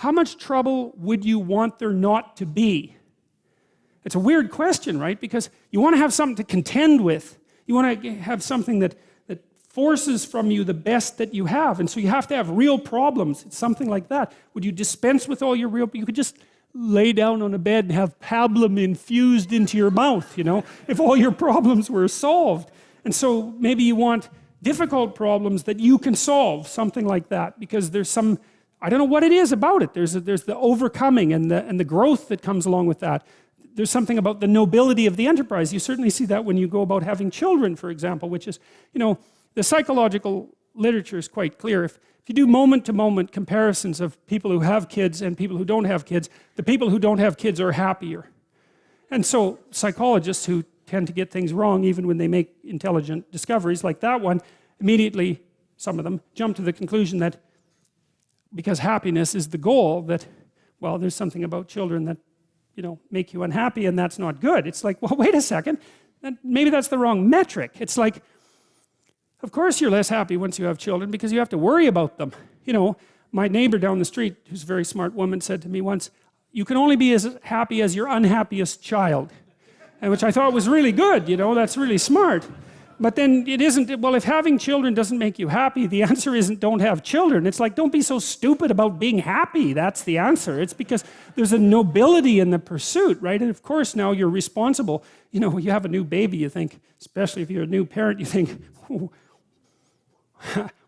how much trouble would you want there not to be? It's a weird question, right? Because you want to have something to contend with. You want to have something that forces from you the best that you have. And so you have to have real problems. It's something like that. Would you dispense with all your real... You could just lay down on a bed and have pablum infused into your mouth, you know, if all your problems were solved. And so maybe you want difficult problems that you can solve, something like that, because there's some... I don't know what it is about it. There's the overcoming and the growth that comes along with that. There's something about the nobility of the enterprise. You certainly see that when you go about having children, for example, which is, you know, the psychological literature is quite clear. If you do moment-to-moment comparisons of people who have kids and people who don't have kids, the people who don't have kids are happier. And so psychologists who tend to get things wrong even when they make intelligent discoveries like that one, immediately, some of them, jump to the conclusion that because happiness is the goal, that, well, there's something about children that, you know, make you unhappy, and that's not good. It's like, well, wait a second, maybe that's the wrong metric. It's like, of course you're less happy once you have children because you have to worry about them. You know, my neighbor down the street, who's a very smart woman, said to me once, you can only be as happy as your unhappiest child. And which I thought was really good, you know, that's really smart. But then it isn't, well, if having children doesn't make you happy, the answer isn't don't have children. It's like, don't be so stupid about being happy. That's the answer. It's because there's a nobility in the pursuit, right? And of course now you're responsible. You know, you have a new baby, you think, especially if you're a new parent, you think,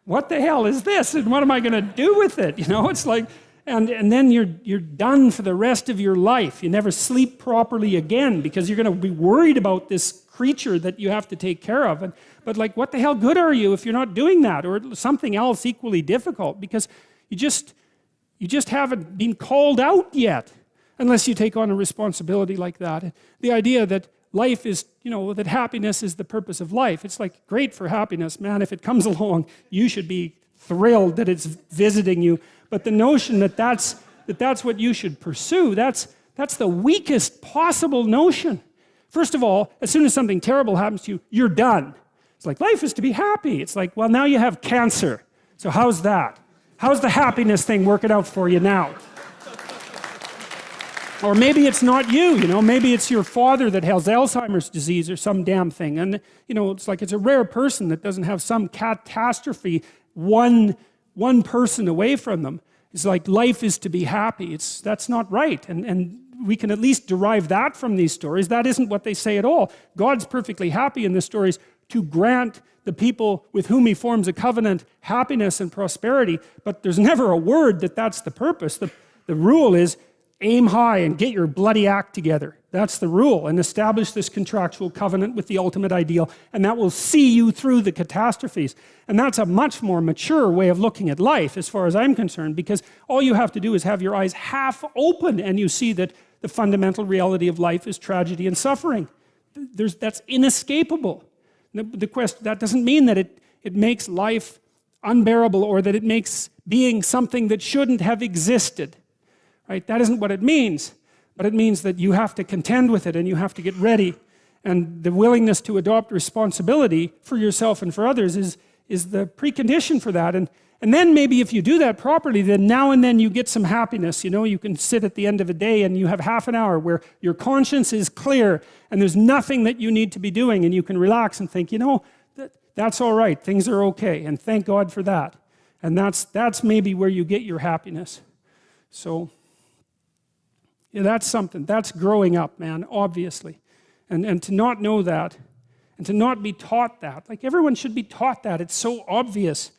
what the hell is this? And what am I going to do with it? You know, it's like, and then you're done for the rest of your life. You never sleep properly again because you're going to be worried about this creature that you have to take care of. But like, what the hell good are you if you're not doing that, or something else equally difficult? Because you just haven't been called out yet, unless you take on a responsibility like that. The idea that life is, you know, that happiness is the purpose of life. It's like, great for happiness, man. If it comes along, you should be thrilled that it's visiting you. But the notion that that's what you should pursue, that's the weakest possible notion. First of all, as soon as something terrible happens to you, you're done. It's like, life is to be happy. It's like, well, now you have cancer. So how's that? How's the happiness thing working out for you now? Or maybe it's not you, you know, maybe it's your father that has Alzheimer's disease or some damn thing. And, you know, it's like it's a rare person that doesn't have some catastrophe one person away from them. It's like life is to be happy. That's not right. And we can at least derive that from these stories. That isn't what they say at all. God's perfectly happy in the stories to grant the people with whom he forms a covenant happiness and prosperity, but there's never a word that that's the purpose. The rule is aim high and get your bloody act together. That's the rule, and establish this contractual covenant with the ultimate ideal, and that will see you through the catastrophes. And that's a much more mature way of looking at life as far as I'm concerned, because all you have to do is have your eyes half open and you see that the fundamental reality of life is tragedy and suffering. That's inescapable. That doesn't mean that it makes life unbearable or that it makes being something that shouldn't have existed. Right? That isn't what it means, but it means that you have to contend with it and you have to get ready. And the willingness to adopt responsibility for yourself and for others is the precondition for that. And then maybe if you do that properly, then now and then you get some happiness. You know, you can sit at the end of a day and you have half an hour where your conscience is clear and there's nothing that you need to be doing, and you can relax and think, you know, that's all right, things are okay, and thank God for that. And that's maybe where you get your happiness. So yeah, that's something. That's growing up, man, obviously. And to not know that, and to not be taught that. Like, everyone should be taught that. It's so obvious.